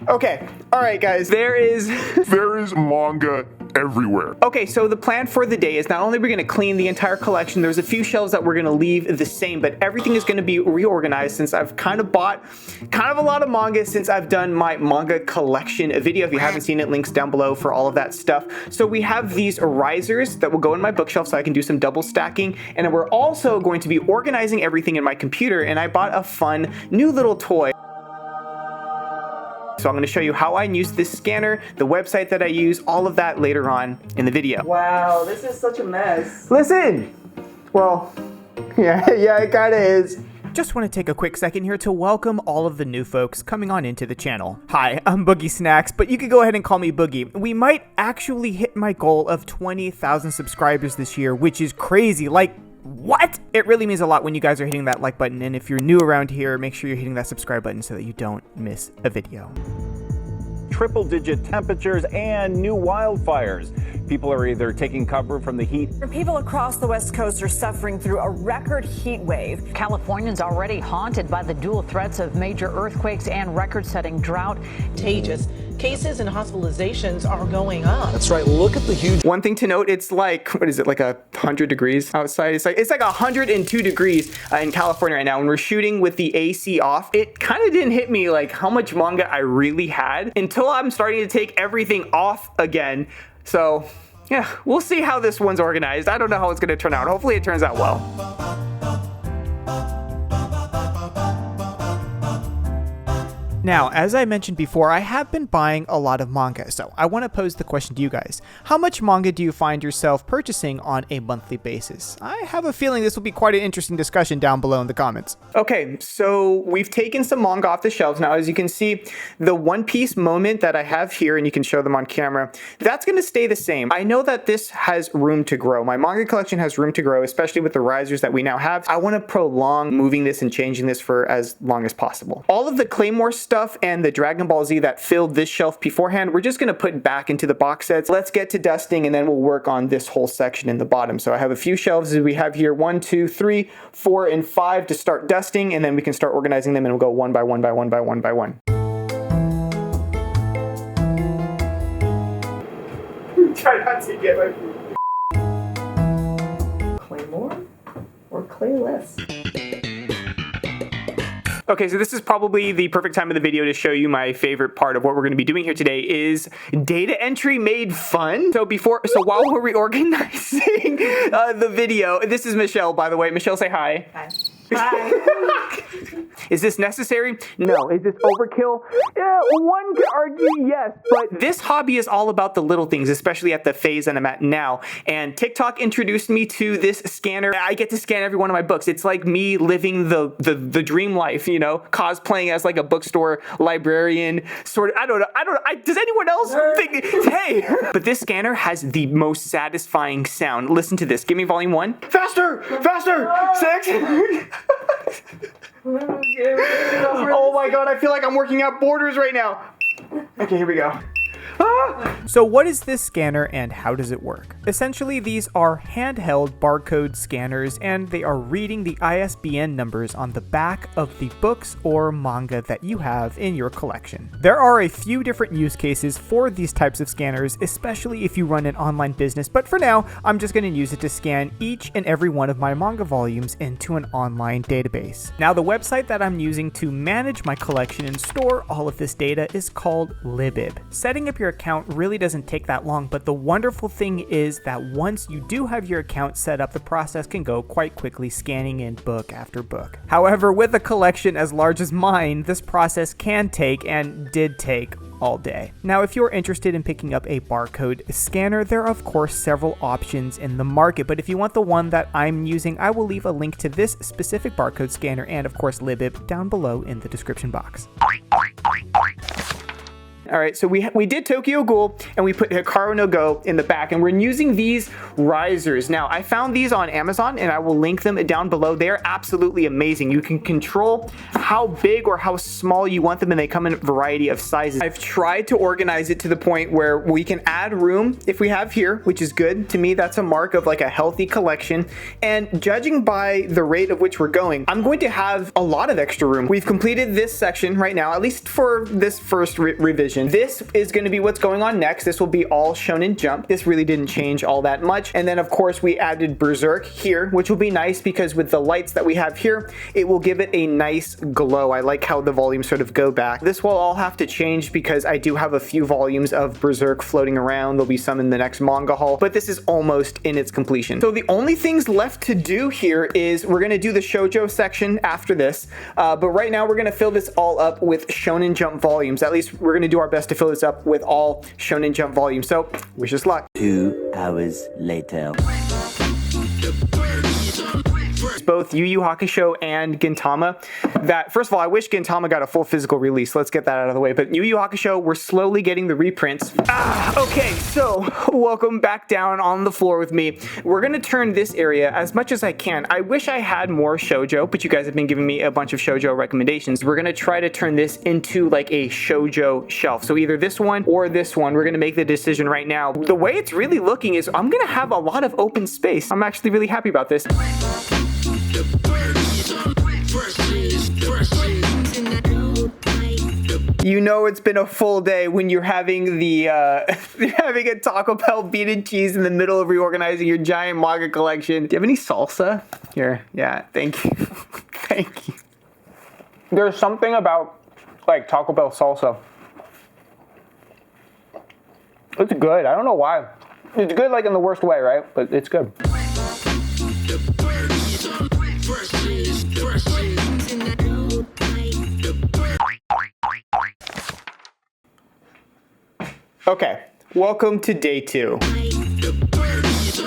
Okay, all right, guys, there is manga everywhere. Okay, so the plan for the day is not only we're going to clean the entire collection, there's a few shelves that we're going to leave the same, but everything is going to be reorganized since I've kind of bought a lot of manga since I've done my manga collection video. If you haven't seen it, links down below for all of that stuff. So we have these risers that will go in my bookshelf so I can do some double stacking, and we're also going to be organizing everything in my computer, and I bought a fun new little toy. So I'm going to show you how I use this scanner, the website that I use, all of that later on in the video. Wow, this is such a mess. Listen! Well, yeah, it kind of is. Just want to take a quick second here to welcome all of the new folks coming on into the channel. Hi, I'm BoogieSnacks, but you can go ahead and call me Boogie. We might actually hit my goal of 20,000 subscribers this year, which is crazy. Like, what? It really means a lot when you guys are hitting that like button, and if you're new around here, make sure you're hitting that subscribe button so that you don't miss a video. Triple-digit temperatures and new wildfires. People are either taking cover from the heat. People across the West Coast are suffering through a record heat wave. Californians already haunted by the dual threats of major earthquakes and record-setting drought. Contagious. Cases and hospitalizations are going up. That's right. Look at the huge. One thing to note, it's like, what is it, like 100 degrees outside? It's like 102 degrees in California right now. When we're shooting with the AC off, it kind of didn't hit me like how much manga I really had until I'm starting to take everything off again. So yeah, we'll see how this one's organized. I don't know how it's going to turn out. Hopefully it turns out well. Now, as I mentioned before, I have been buying a lot of manga, so I want to pose the question to you guys. How much manga do you find yourself purchasing on a monthly basis? I have a feeling this will be quite an interesting discussion down below in the comments. Okay, so we've taken some manga off the shelves. Now, as you can see, the One Piece moment that I have here, and you can show them on camera, that's going to stay the same. I know that this has room to grow. My manga collection has room to grow, especially with the risers that we now have. I want to prolong moving this and changing this for as long as possible. All of the Claymore stuff and the Dragon Ball Z that filled this shelf beforehand, we're just going to put back into the box sets. Let's get to dusting, and then we'll work on this whole section in the bottom. So I have a few shelves as we have here, 1, 2, 3, 4, and 5 to start dusting, and then we can start organizing them, and we'll go one by one by one by one by one. Try not to get my food. Claymore or clayless? Okay, so this is probably the perfect time of the video to show you my favorite part of what we're going to be doing here today is data entry made fun. So while we're reorganizing the video, this is Michelle, by the way. Michelle, say hi. Hi. Hi. Is this necessary? No. Is this overkill? Yeah, one could argue yes, but this hobby is all about the little things, especially at the phase that I'm at now. And TikTok introduced me to this scanner. I get to scan every one of my books. It's like me living the dream life, you know, cosplaying as like a bookstore librarian, sort of. I don't know. Does anyone else think, hey? But this scanner has the most satisfying sound. Listen to this. Give me volume 1. Faster! Faster! 6! Oh my god, I feel like I'm working out borders right now. Okay, here we go. So what is this scanner and how does it work? Essentially, these are handheld barcode scanners and they are reading the ISBN numbers on the back of the books or manga that you have in your collection. There are a few different use cases for these types of scanners, especially if you run an online business, but for now, I'm just going to use it to scan each and every one of my manga volumes into an online database. Now, the website that I'm using to manage my collection and store all of this data is called Libib. Setting up your account really doesn't take that long, but the wonderful thing is that once you do have your account set up, the process can go quite quickly, scanning in book after book. However, with a collection as large as mine, this process can take and did take all day. Now, if you're interested in picking up a barcode scanner, there are of course several options in the market, but if you want the one that I'm using, I will leave a link to this specific barcode scanner and of course Libib down below in the description box. All right, so we did Tokyo Ghoul and we put Hikaru no Go in the back, and we're using these risers. Now, I found these on Amazon and I will link them down below. They're absolutely amazing. You can control how big or how small you want them, and they come in a variety of sizes. I've tried to organize it to the point where we can add room if we have here, which is good. To me, that's a mark of like a healthy collection. And judging by the rate of which we're going, I'm going to have a lot of extra room. We've completed this section right now, at least for this first revision. This is going to be what's going on next. This will be all Shonen Jump. This really didn't change all that much. And then of course we added Berserk here, which will be nice because with the lights that we have here, it will give it a nice glow. I like how the volumes sort of go back. This will all have to change because I do have a few volumes of Berserk floating around. There'll be some in the next manga haul, but this is almost in its completion. So the only things left to do here is we're going to do the shoujo section after this, but right now we're going to fill this all up with Shonen Jump volumes. At least we're going to do our best to fill this up with all Shonen Jump volumes. So wish us luck. 2 hours later. Both Yu Yu Hakusho and Gintama. That, first of all, I wish Gintama got a full physical release. Let's get that out of the way. But Yu Yu Hakusho, we're slowly getting the reprints. Okay, so welcome back down on the floor with me. We're gonna turn this area as much as I can. I wish I had more shoujo, but you guys have been giving me a bunch of shoujo recommendations. We're gonna try to turn this into like a shoujo shelf. So either this one or this one. We're gonna make the decision right now. The way it's really looking is I'm gonna have a lot of open space. I'm actually really happy about this. You know it's been a full day when you're having the you're having a Taco Bell bean and cheese in the middle of reorganizing your giant manga collection. Do you have any salsa? Here, yeah, thank you. Thank you. There's something about like Taco Bell salsa. It's good. I don't know why. It's good like in the worst way, right? But it's good. Okay, welcome to day 2.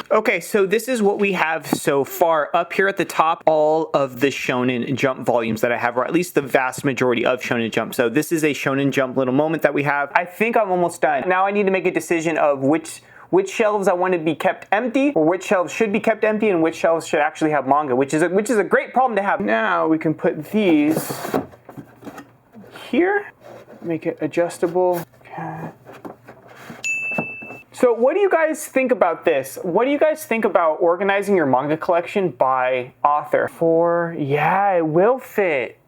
Okay, so this is what we have so far. Up here at the top, all of the Shonen Jump volumes that I have, or at least the vast majority of Shonen Jump. So this is a Shonen Jump little moment that we have. I think I'm almost done. Now I need to make a decision of which shelves I want to be kept empty, or which shelves should be kept empty, and which shelves should actually have manga, which is a great problem to have. Now we can put these here, make it adjustable. Okay. So what do you guys think about this? What do you guys think about organizing your manga collection by author? Yeah, it will fit.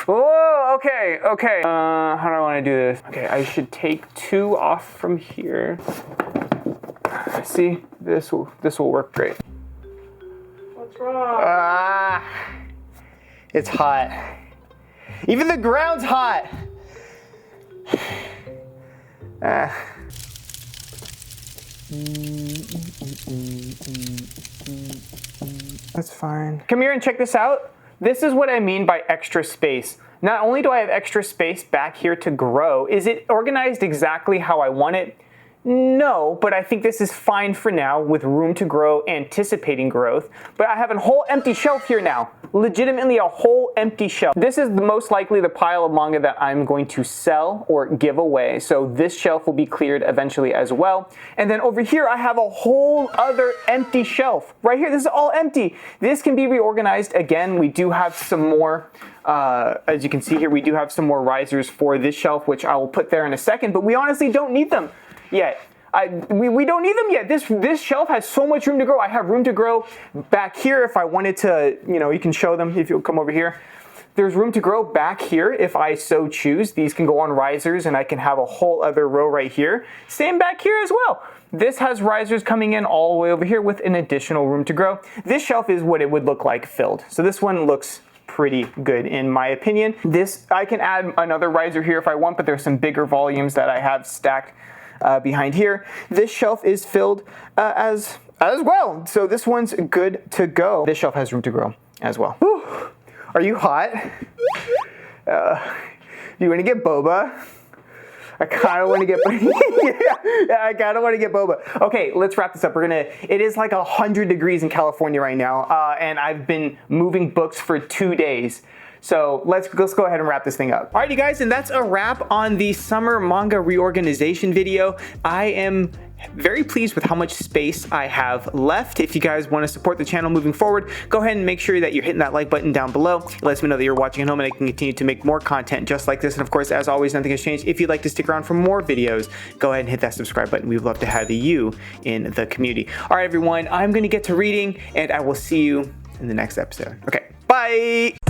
Oh, okay. How do I want to do this? Okay, I should take 2 off from here. See, this will work great. What's wrong? It's hot. Even the ground's hot. That's fine. Come here and check this out. This is what I mean by extra space. Not only do I have extra space back here to grow, is it organized exactly how I want it? No, but I think this is fine for now with room to grow, anticipating growth. But I have a whole empty shelf here now. Legitimately a whole empty shelf. This is the most likely the pile of manga that I'm going to sell or give away. So this shelf will be cleared eventually as well. And then over here I have a whole other empty shelf. Right here, this is all empty. This can be reorganized. Again, we do have some more, as you can see here, we do have some more risers for this shelf, which I will put there in a second, but we honestly don't need them yet. We don't need them yet. This shelf has so much room to grow. I have room to grow back here if I wanted to, you can show them if you'll come over here. There's room to grow back here if I so choose. These can go on risers and I can have a whole other row right here. Same back here as well. This has risers coming in all the way over here with an additional room to grow. This shelf is what it would look like filled. So this one looks pretty good in my opinion. This, I can add another riser here if I want, but there's some bigger volumes that I have stacked behind here. This shelf is filled as well. So this one's good to go. This shelf has room to grow as well. Whew. Are you hot? You want to get boba? I kind of want to get I kind of want to get boba. Okay, let's wrap this up. It is like 100 degrees in California right now, and I've been moving books for 2 days. So let's go ahead and wrap this thing up. Alrighty guys, and that's a wrap on the summer manga reorganization video. I am very pleased with how much space I have left. If you guys want to support the channel moving forward, go ahead and make sure that you're hitting that like button down below. It lets me know that you're watching at home and I can continue to make more content just like this. And of course, as always, nothing has changed. If you'd like to stick around for more videos, go ahead and hit that subscribe button. We'd love to have you in the community. All right, everyone, I'm going to get to reading and I will see you in the next episode. Okay, bye.